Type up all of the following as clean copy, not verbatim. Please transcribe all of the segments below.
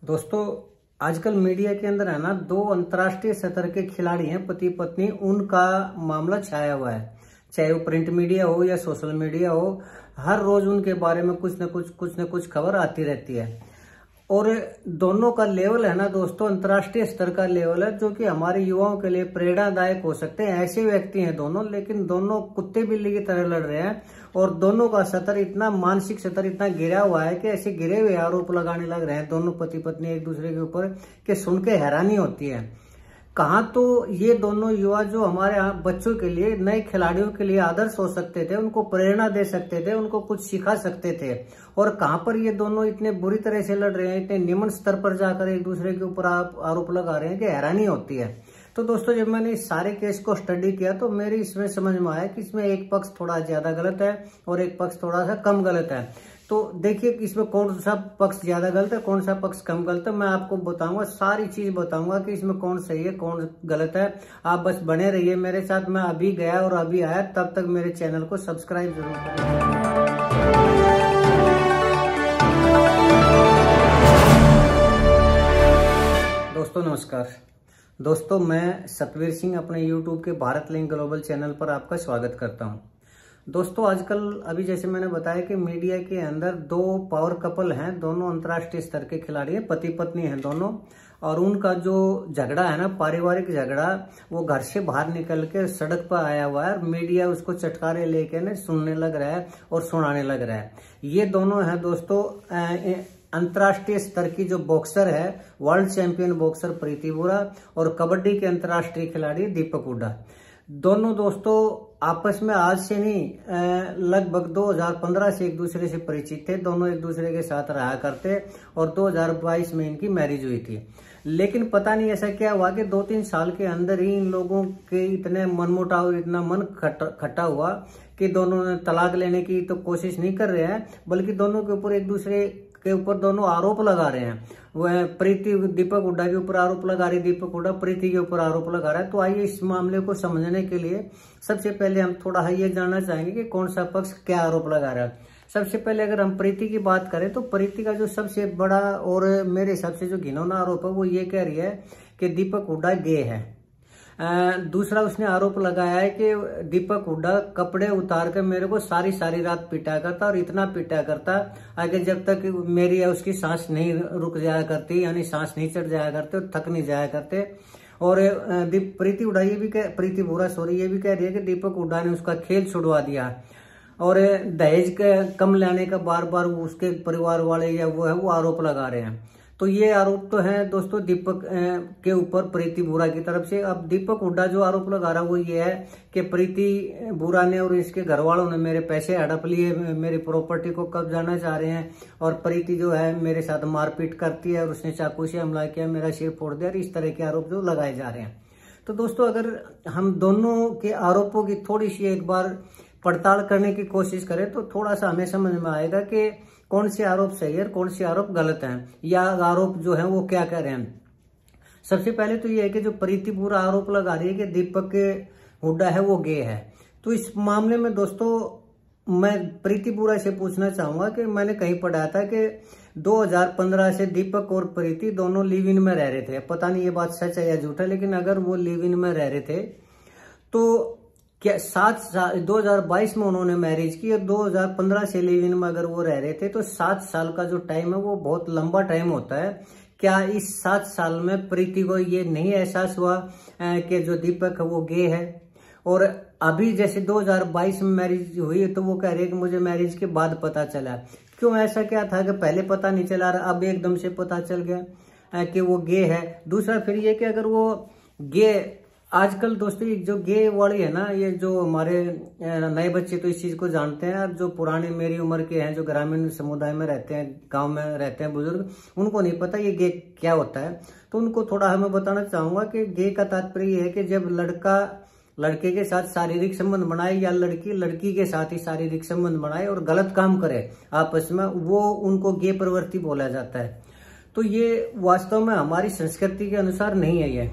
दोस्तों, आजकल मीडिया के अंदर है ना, दो अंतर्राष्ट्रीय स्तर के खिलाड़ी हैं, पति पत्नी, उनका मामला छाया हुआ है। चाहे वो प्रिंट मीडिया हो या सोशल मीडिया हो, हर रोज उनके बारे में कुछ न कुछ खबर आती रहती है। और दोनों का लेवल है ना दोस्तों, अंतर्राष्ट्रीय स्तर का लेवल है, जो कि हमारे युवाओं के लिए प्रेरणादायक हो सकते हैं। ऐसे व्यक्ति हैं दोनों, लेकिन दोनों कुत्ते बिल्ली की तरह लड़ रहे हैं। और दोनों का स्तर इतना, मानसिक स्तर इतना गिरा हुआ है कि ऐसे गिरे हुए आरोप लगाने लग रहे हैं दोनों पति पत्नी एक दूसरे के ऊपर, कि सुन के हैरानी होती है। कहाँ तो ये दोनों युवा जो हमारे यहाँ बच्चों के लिए, नए खिलाड़ियों के लिए आदर्श हो सकते थे, उनको प्रेरणा दे सकते थे, उनको कुछ सिखा सकते थे, और कहाँ पर ये दोनों इतने बुरी तरह से लड़ रहे हैं, इतने निम्न स्तर पर जाकर एक दूसरे के ऊपर आरोप लगा रहे हैं कि हैरानी होती है। तो दोस्तों, जब मैंने इस सारे केस को स्टडी किया तो मेरी इसमें समझ में आया कि इसमें एक पक्ष थोड़ा ज्यादा गलत है और एक पक्ष थोड़ा सा कम गलत है। तो देखिए इसमें कौन सा पक्ष ज्यादा गलत है, कौन सा पक्ष कम गलत है, मैं आपको बताऊंगा, सारी चीज बताऊंगा कि इसमें कौन सही है कौन गलत है। आप बस बने रहिए मेरे साथ। मैं अभी गया और अभी आया, तब तक मेरे चैनल को सब्सक्राइब जरूर करें। दोस्तों नमस्कार। दोस्तों, मैं सतवीर सिंह अपने YouTube के भारत लिंक ग्लोबल चैनल पर आपका स्वागत करता हूं। दोस्तों, आजकल अभी जैसे मैंने बताया कि मीडिया के अंदर दो पावर कपल हैं, दोनों अंतर्राष्ट्रीय स्तर के खिलाड़ी हैं, पति पत्नी हैं दोनों, और उनका जो झगड़ा है ना, पारिवारिक झगड़ा, वो घर से बाहर निकल के सड़क पर आया हुआ है और मीडिया उसको चटकारे लेके ना सुनने लग रहा है और सुनाने लग रहा है। ये दोनों हैं दोस्तों अंतर्राष्ट्रीय स्तर की जो बॉक्सर है, वर्ल्ड चैंपियन बॉक्सर प्रीति बुरा, और कबड्डी के अंतर्राष्ट्रीय खिलाड़ी दीपक हुड्डा। दोनों दोस्तों आपस में आज से नहीं, लगभग 2015 से एक दूसरे से परिचित थे। दोनों एक दूसरे के साथ रहा करते और 2022 में इनकी मैरिज हुई थी। लेकिन पता नहीं ऐसा क्या हुआ कि 2-3 साल के अंदर ही इन लोगों के इतने मनमुटाव, इतना मन खट्टा हुआ कि दोनों ने तलाक लेने की तो कोशिश नहीं कर रहे हैं, बल्कि दोनों के ऊपर, एक दूसरे के ऊपर दोनों आरोप लगा रहे हैं। वह प्रीति दीपक हुड्डा के ऊपर आरोप लगा रही, दीपक हुड्डा प्रीति के ऊपर आरोप लगा रहा है। तो आइए इस मामले को समझने के लिए सबसे पहले हम थोड़ा ये जानना चाहेंगे कि कौन सा पक्ष क्या आरोप लगा रहा है। सबसे पहले अगर हम प्रीति की बात करें तो प्रीति का जो सबसे बड़ा और मेरे हिसाब से जो घिनौना आरोप है वो ये कह रही है कि दीपक हुड्डा गे है। दूसरा उसने आरोप लगाया है कि दीपक हुड्डा कपड़े उतार कर मेरे को सारी रात पिटा करता, और इतना पिटा करता आगे जब तक मेरी या उसकी सांस नहीं रुक जाया करती, यानी सांस नहीं चढ़ जाया करते और थक नहीं जाया करते। और प्रीति हुड्डा प्रीति बुरा ये भी कह रही है कि दीपक हुड्डा ने उसका खेल छुड़वा दिया, और दहेज के कम लाने का बार बार उसके परिवार वाले या वो आरोप लगा रहे हैं। तो ये आरोप तो है दोस्तों दीपक के ऊपर प्रीति बुरा की तरफ से। अब दीपक हुड्डा जो आरोप लगा रहा है वो ये है कि प्रीति बुरा ने और इसके घर वालों ने मेरे पैसे हड़प लिए, मेरी प्रॉपर्टी को कब्जाना चाह रहे हैं, और प्रीति जो है मेरे साथ मारपीट करती है और उसने चाकू से हमला किया, मेरा सिर फोड़ दिया, और इस तरह के आरोप जो लगाए जा रहे हैं। तो दोस्तों, अगर हम दोनों के आरोपों की थोड़ी सी एक बार पड़ताल करने की कोशिश करें तो थोड़ा सा हमें समझ में आएगा कि कौन से आरोप सही है, कौन से आरोप गलत हैं, या आरोप जो है वो क्या कह रहे हैं। सबसे पहले तो ये है कि जो प्रीति बुरा आरोप लगा रही है कि दीपक हुड्डा है वो गे है, तो इस मामले में दोस्तों मैं प्रीति बुरा से पूछना चाहूंगा कि मैंने कहीं पढ़ा था कि 2015 से दीपक और प्रीति दोनों लिव इन में रह रहे थे। पता नहीं ये बात सच है या झूठ है, लेकिन अगर वो लिव इन में रह रहे थे तो क्या 7 साल 2022 में उन्होंने मैरिज की, और 2015 से लिव इन में अगर वो रह रहे थे तो 7 साल का जो टाइम है वो बहुत लंबा टाइम होता है। क्या इस 7 साल में प्रीति को ये नहीं एहसास हुआ कि जो दीपक है वो गे है? और अभी जैसे 2022 में मैरिज हुई तो वो कह रहे हैं कि मुझे मैरिज के बाद पता चला। क्यों, ऐसा क्या था कि पहले पता नहीं चला, अब एकदम से पता चल गया कि वो गे है? दूसरा फिर ये कि अगर वो गे, आजकल दोस्तों जो गे वाले है ना, ये जो हमारे नए बच्चे तो इस चीज को जानते हैं, अब जो पुराने मेरी उम्र के हैं, जो ग्रामीण समुदाय में रहते हैं, गांव में रहते हैं बुजुर्ग, उनको नहीं पता ये गे क्या होता है। तो उनको थोड़ा हमें बताना चाहूंगा कि गे का तात्पर्य ये है कि जब लड़का लड़के के साथ शारीरिक संबंध बनाए, या लड़की लड़की के साथ ही शारीरिक संबंध बनाए और गलत काम करे आपस में, वो उनको गे प्रवृत्ति बोला जाता है। तो ये वास्तव में हमारी संस्कृति के अनुसार नहीं है ये।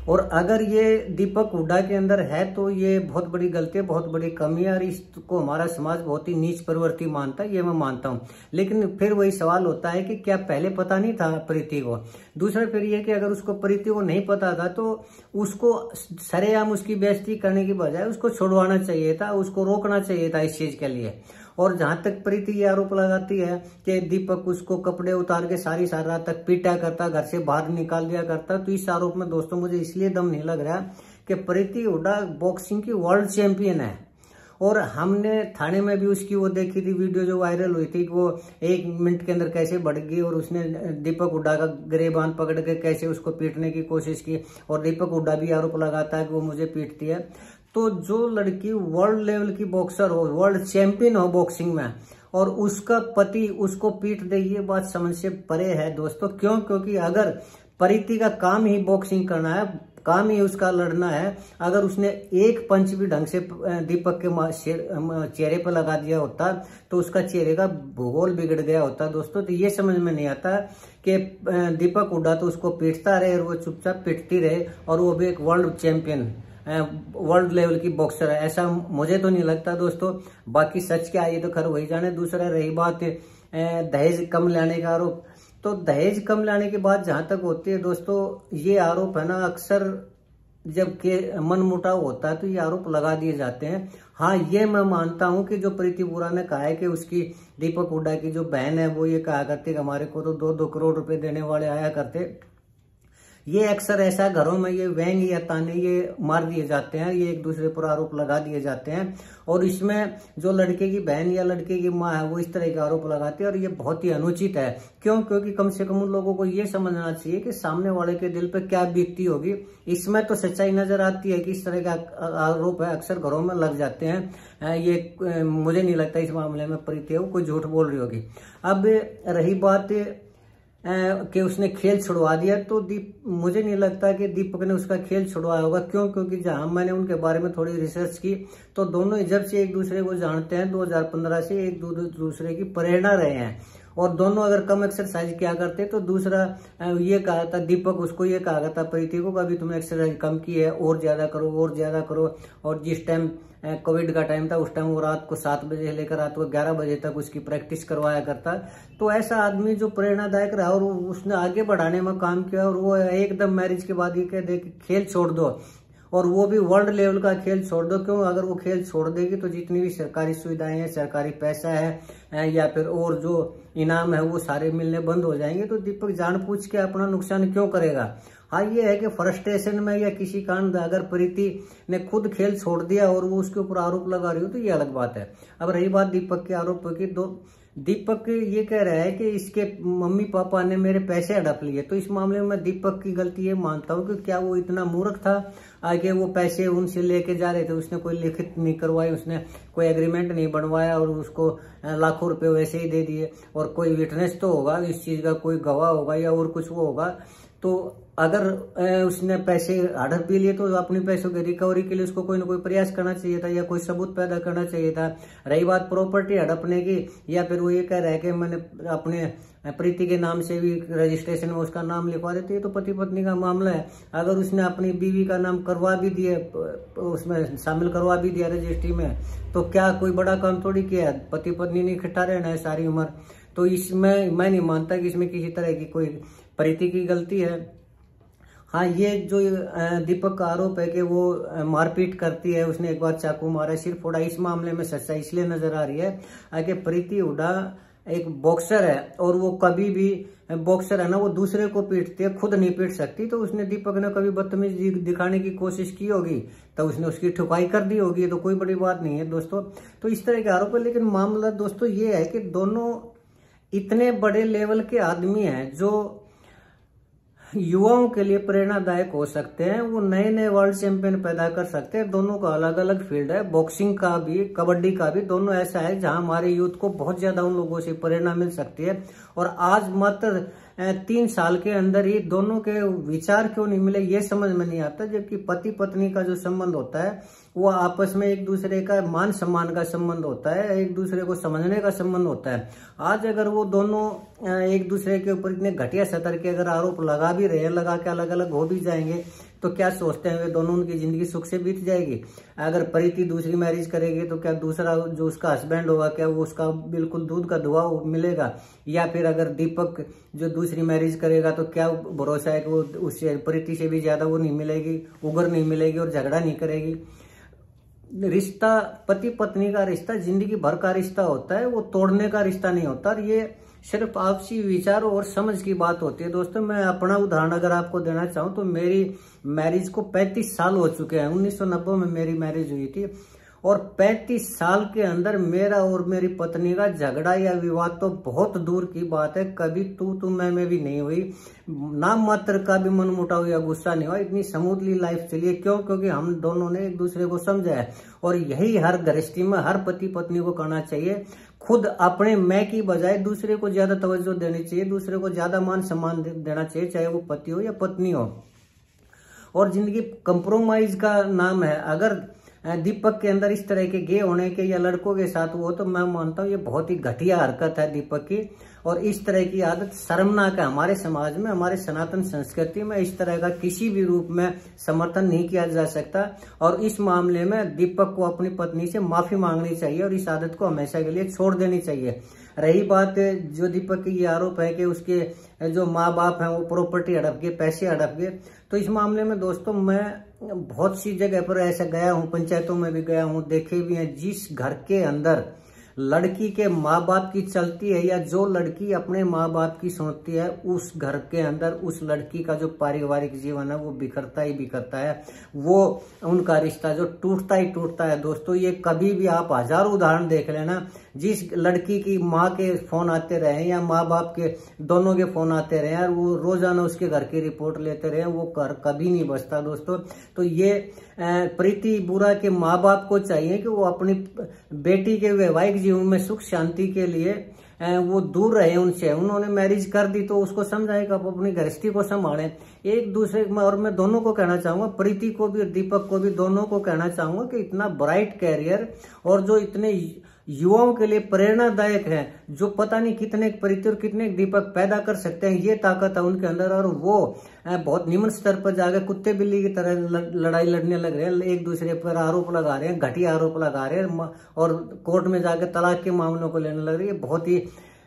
और अगर ये दीपक हुड्डा के अंदर है तो ये बहुत बड़ी गलती है, बहुत बड़ी कमी है और इसको हमारा समाज बहुत ही नीच प्रवृत्ति मानता है, ये मैं मानता हूँ। लेकिन फिर वही सवाल होता है कि क्या पहले पता नहीं था प्रीति को? दूसरा फिर ये कि अगर उसको प्रीति को नहीं पता था तो उसको सरेआम उसकी बेइज्जती करने की बजाय उसको छुड़वाना चाहिए था, उसको रोकना चाहिए था इस चीज के लिए। और जहां तक प्रीति ये आरोप लगाती है कि दीपक उसको कपड़े उतार के सारी रात तक पीटा करता, घर से बाहर निकाल दिया करता, तो इस आरोप में दोस्तों मुझे इसलिए दम नहीं लग रहा कि प्रीति हुड्डा बॉक्सिंग की वर्ल्ड चैंपियन है। और हमने थाने में भी उसकी वो देखी थी वीडियो जो वायरल हुई थी कि वो 1 मिनट के अंदर कैसे बढ़ गई और उसने दीपक हुड्डा का गिरेबान पकड़ के कैसे उसको पीटने की कोशिश की। और दीपक हुड्डा भी आरोप लगाता है कि वो मुझे पीटती है। तो जो लड़की वर्ल्ड लेवल की बॉक्सर हो, वर्ल्ड चैंपियन हो बॉक्सिंग में, और उसका पति उसको पीट दे, ये बात समझ से परे है दोस्तों। क्यों? क्योंकि अगर प्रीति का काम ही बॉक्सिंग करना है, काम ही उसका लड़ना है, अगर उसने एक पंच भी ढंग से दीपक के चेहरे पर लगा दिया होता तो उसका चेहरे का भूगोल बिगड़ गया होता दोस्तों। तो ये समझ में नहीं आता कि दीपक हुड्डा तो उसको पीटता रहे और वो चुपचाप पिटती रहे, और वो भी एक वर्ल्ड चैंपियन, वर्ल्ड लेवल की बॉक्सर है, ऐसा मुझे तो नहीं लगता दोस्तों। बाकी सच क्या है ये तो खैर वही जाने। दूसरा रही बात दहेज कम लाने का आरोप, तो दहेज कम लाने की बात जहां तक होती है दोस्तों, ये आरोप है ना अक्सर जब के मनमुटाव होता है तो ये आरोप लगा दिए जाते हैं। हाँ, ये मैं मानता हूं कि जो प्रीति बुरा ने कहा है कि उसकी दीपक हुड्डा की जो बहन है वो ये कहा करती कि हमारे को तो 2-2 करोड़ रुपए देने वाले आया करते। ये अक्सर ऐसा घरों में ये व्यंग या ताने ये मार दिए जाते हैं, ये एक दूसरे पर आरोप लगा दिए जाते हैं। और इसमें जो लड़के की बहन या लड़के की माँ है वो इस तरह के आरोप लगाती है, और ये बहुत ही अनुचित है। क्यों? क्योंकि कम से कम उन लोगों को ये समझना चाहिए कि सामने वाले के दिल पे क्या बीतती होगी। इसमें तो सच्चाई नजर आती है कि इस तरह का आरोप है अक्सर घरों में लग जाते हैं। ये मुझे नहीं लगता इस मामले में प्रीति कोई झूठ बोल रही होगी। अब रही बात कि उसने खेल छुड़वा दिया, तो मुझे नहीं लगता कि दीपक ने उसका खेल छुड़वाया होगा। क्यों? क्योंकि जहां मैंने उनके बारे में थोड़ी रिसर्च की तो दोनों जब से एक दूसरे को जानते हैं 2015 से एक दूसरे की प्रेरणा रहे हैं, और दोनों अगर कम एक्सरसाइज किया करते तो दूसरा ये कहा था, दीपक उसको ये कहा था प्रीति को, कभी तुमने एक्सरसाइज कम की है, और ज्यादा करो और ज्यादा करो। और जिस टाइम कोविड का टाइम था उस टाइम वो रात को 7 बजे लेकर रात को 11 बजे तक उसकी प्रैक्टिस करवाया करता। तो ऐसा आदमी जो प्रेरणादायक रहा और उसने आगे बढ़ाने में काम किया, और वो एकदम मैरिज के बाद ये कह दे कि खेल छोड़ दो, और वो भी वर्ल्ड लेवल का खेल छोड़ दो। क्यों? अगर वो खेल छोड़ देगी तो जितनी भी सरकारी सुविधाएं हैं, सरकारी पैसा है या फिर और जो इनाम है वो सारे मिलने बंद हो जाएंगे। तो दीपक जानबूझ के अपना नुकसान क्यों करेगा? हाँ, ये है कि फ्रस्ट्रेशन में या किसी कारण अगर प्रीति ने खुद खेल छोड़ दिया और वो उसके ऊपर आरोप लगा रही हो तो ये अलग बात है। अब रही बात दीपक के आरोप की, दीपक ये कह रहा है कि इसके मम्मी पापा ने मेरे पैसे हड़प लिए। तो इस मामले में मैं दीपक की गलती ये मानता हूँ कि क्या वो इतना मूर्ख था आगे वो पैसे उनसे लेके जा रहे थे, उसने कोई लिखित नहीं करवाई, उसने कोई एग्रीमेंट नहीं बनवाया और उसको लाखों रुपए वैसे ही दे दिए। और कोई विटनेस तो होगा इस चीज का, कोई गवाह होगा या और कुछ वो होगा। तो अगर उसने पैसे हड़प भी लिए तो अपने पैसों की रिकवरी के लिए उसको कोई ना कोई प्रयास करना चाहिए था या कोई सबूत पैदा करना चाहिए था। रही बात प्रॉपर्टी हड़पने की, या फिर वो ये कह रहा है कि मैंने अपने प्रीति के नाम से भी रजिस्ट्रेशन में उसका नाम लिखवा देते, तो पति पत्नी का मामला है। अगर उसने अपनी बीवी का नाम करवा भी दिया, उसमें शामिल करवा भी दिया रजिस्ट्री में, तो क्या कोई बड़ा काम थोड़ी किया? पति पत्नी ने इकट्ठा रहना है सारी उम्र। तो इसमें मैं नहीं मानता कि इसमें किसी तरह की कोई प्रीति की गलती है। हाँ, ये जो दीपक का आरोप है कि वो मारपीट करती है, उसने एक बार चाकू मारा, सिर फोड़ा, इस मामले में सच्चाई इसलिए नजर आ रही है कि प्रीति हुड्डा एक बॉक्सर है और वो कभी भी बॉक्सर है ना, वो दूसरे को पीटती है, खुद नहीं पीट सकती। तो उसने दीपक ने कभी बदतमीजी दिखाने की कोशिश की होगी तो उसने उसकी ठुकाई कर दी होगी, तो कोई बड़ी बात नहीं है दोस्तों। तो इस तरह के आरोप है। लेकिन मामला दोस्तों ये है कि दोनों इतने बड़े लेवल के आदमी हैं जो युवाओं के लिए प्रेरणादायक हो सकते हैं, वो नए नए वर्ल्ड चैंपियन पैदा कर सकते हैं। दोनों का अलग अलग फील्ड है, बॉक्सिंग का भी कबड्डी का भी, दोनों ऐसा है जहां हमारे यूथ को बहुत ज्यादा उन लोगों से प्रेरणा मिल सकती है। और आज मात्र 3 साल के अंदर ही दोनों के विचार क्यों नहीं मिले ये समझ में नहीं आता। जबकि पति पत्नी का जो संबंध होता है वो आपस में एक दूसरे का मान सम्मान का संबंध होता है, एक दूसरे को समझने का संबंध होता है। आज अगर वो दोनों एक दूसरे के ऊपर इतने घटिया सतर के अगर आरोप लगा भी रहे हैं, लगा के अलग अलग हो भी जाएंगे, तो क्या सोचते हैं वे दोनों, उनकी जिंदगी सुख से बीत जाएगी? अगर प्रीति दूसरी मैरिज करेगी तो क्या दूसरा जो उसका हस्बैंड होगा क्या वो उसका बिल्कुल दूध का धुआं मिलेगा? या फिर अगर दीपक जो दूसरी मैरिज करेगा तो क्या भरोसा है कि वो उससे प्रीति से भी ज्यादा वो नहीं मिलेगी, उगर नहीं मिलेगी और झगड़ा नहीं करेगी? रिश्ता, पति पत्नी का रिश्ता जिंदगी भर का रिश्ता होता है, वो तोड़ने का रिश्ता नहीं होता। और ये सिर्फ आपसी विचारों और समझ की बात होती है। दोस्तों मैं अपना उदाहरण अगर आपको देना चाहूं तो मेरी मैरिज को 35 साल हो चुके हैं। 1990 में मेरी मैरिज हुई थी और 35 साल के अंदर मेरा और मेरी पत्नी का झगड़ा या विवाद तो बहुत दूर की बात है, कभी तू मैं भी नहीं हुई। नाम मात्र का भी मनमुटाव या गुस्सा नहीं हुआ। इतनी स्मूथली लाइफ चली है। क्यों? क्योंकि हम दोनों ने एक दूसरे को समझा है। और यही हर गृहस्थी में हर पति पत्नी को करना चाहिए। खुद अपने मैं की बजाय दूसरे को ज्यादा तवज्जो देनी चाहिए, दूसरे को ज्यादा मान सम्मान देना चाहिए, चाहे वो पति हो या पत्नी हो। और जिंदगी कंप्रोमाइज का नाम है। अगर दीपक के अंदर इस तरह के गे होने के या लड़कों के साथ वो, तो मैं मानता हूँ ये बहुत ही घटिया हरकत है दीपक की। और इस तरह की आदत शर्मनाक है। हमारे समाज में, हमारे सनातन संस्कृति में इस तरह का किसी भी रूप में समर्थन नहीं किया जा सकता। और इस मामले में दीपक को अपनी पत्नी से माफी मांगनी चाहिए और इस आदत को हमेशा के लिए छोड़ देनी चाहिए। रही बात जो दीपक की ये आरोप है कि उसके जो माँ बाप हैं वो प्रॉपर्टी हड़प गए, पैसे हड़प गए, तो इस मामले में दोस्तों मैं बहुत सी जगह पर ऐसा गया हूँ, पंचायतों में भी गया हूँ, देखे भी हैं। जिस घर के अंदर लड़की के माँ बाप की चलती है या जो लड़की अपने माँ बाप की सोचती है, उस घर के अंदर उस लड़की का जो पारिवारिक जीवन है वो बिखरता ही बिखरता है। वो उनका रिश्ता जो टूटता ही टूटता है। दोस्तों ये कभी भी आप हजारों उदाहरण देख लेना, जिस लड़की की माँ के फोन आते रहे या माँ बाप के दोनों के फोन आते रहे और वो रोजाना उसके घर की रिपोर्ट लेते रहे, वो घर कभी नहीं बचता दोस्तों। तो ये प्रीति बुरा के माँ बाप को चाहिए कि वो अपनी बेटी के वैवाहिक जीवन में सुख शांति के लिए वो दूर रहे उनसे। उन्होंने मैरिज कर दी तो उसको समझाए कि आप अपनी गृहस्थी को संभालें एक दूसरे में। और मैं दोनों को कहना चाहूंगा, प्रीति को भी और दीपक को भी, दोनों को कहना चाहूंगा कि इतना ब्राइट कैरियर और जो इतने युवाओं के लिए प्रेरणादायक है, जो पता नहीं कितने प्रीति और कितने दीपक पैदा कर सकते हैं, ये ताकत है उनके अंदर। और वो बहुत निम्न स्तर पर जाकर कुत्ते बिल्ली की तरह लड़ाई लड़ने लग रहे हैं, एक दूसरे पर आरोप लगा रहे हैं, घटिया आरोप लगा रहे हैं और कोर्ट में जाकर तलाक के मामलों को लेने लग रही है। बहुत ही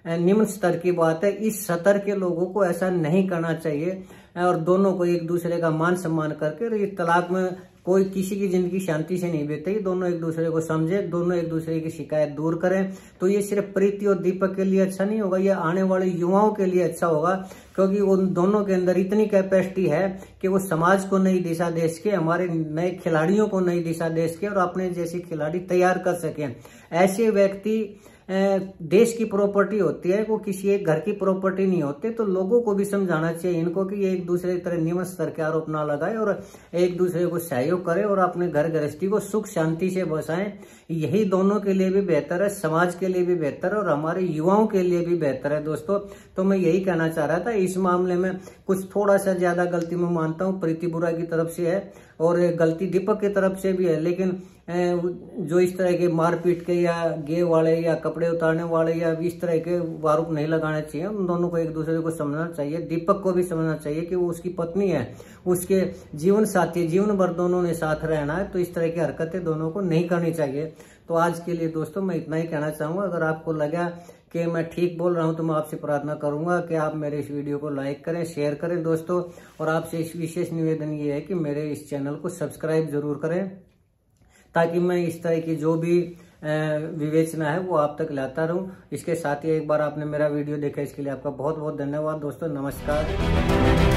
निम्न स्तर की बात है। इस स्तर के लोगों को ऐसा नहीं करना चाहिए और दोनों को एक दूसरे का मान सम्मान करके, ये तलाक में कोई किसी की जिंदगी शांति से नहीं बीतेगी। दोनों एक दूसरे को समझे, दोनों एक दूसरे की शिकायत दूर करें, तो ये सिर्फ प्रीति और दीपक के लिए अच्छा नहीं होगा, ये आने वाले युवाओं के लिए अच्छा होगा। क्योंकि उन दोनों के अंदर इतनी कैपेसिटी है कि वो समाज को नई दिशा दे सके, हमारे नए खिलाड़ियों को नई दिशा दे सके और अपने जैसे खिलाड़ी तैयार कर सके। ऐसे व्यक्ति देश की प्रॉपर्टी होती है, वो किसी एक घर की प्रॉपर्टी नहीं होते। तो लोगों को भी समझाना चाहिए इनको कि ये एक दूसरे की तरह नियमित स्तर के आरोप ना लगाए और एक दूसरे को सहयोग करे और अपने घर गृहस्थी को सुख शांति से बसाएं। यही दोनों के लिए भी बेहतर है, समाज के लिए भी बेहतर है और हमारे युवाओं के लिए भी बेहतर है दोस्तों। तो मैं यही कहना चाह रहा था। इस मामले में कुछ थोड़ा सा ज्यादा गलती मैं मानता हूँ प्रीति बुरा की तरफ से है और गलती दीपक की तरफ से भी है, लेकिन जो इस तरह के मारपीट के या गे वाले या कपड़े उतारने वाले या इस तरह के आरोप नहीं लगाने चाहिए। उन दोनों को एक दूसरे को समझना चाहिए। दीपक को भी समझना चाहिए कि वो उसकी पत्नी है, उसके जीवन साथी, जीवन भर दोनों ने साथ रहना है, तो इस तरह की हरकतें दोनों को नहीं करनी चाहिए। तो आज के लिए दोस्तों मैं इतना ही कहना चाहूंगा। अगर आपको लगा कि मैं ठीक बोल रहा हूं तो मैं आपसे प्रार्थना करूंगा कि आप मेरे इस वीडियो को लाइक करें, शेयर करें दोस्तों। और आपसे इस विशेष निवेदन ये है कि मेरे इस चैनल को सब्सक्राइब जरूर करें, ताकि मैं इस तरह की जो भी विवेचना है वो आप तक लाता रहूं। इसके साथ ही एक बार आपने मेरा वीडियो देखा, इसके लिए आपका बहुत बहुत धन्यवाद दोस्तों। नमस्कार।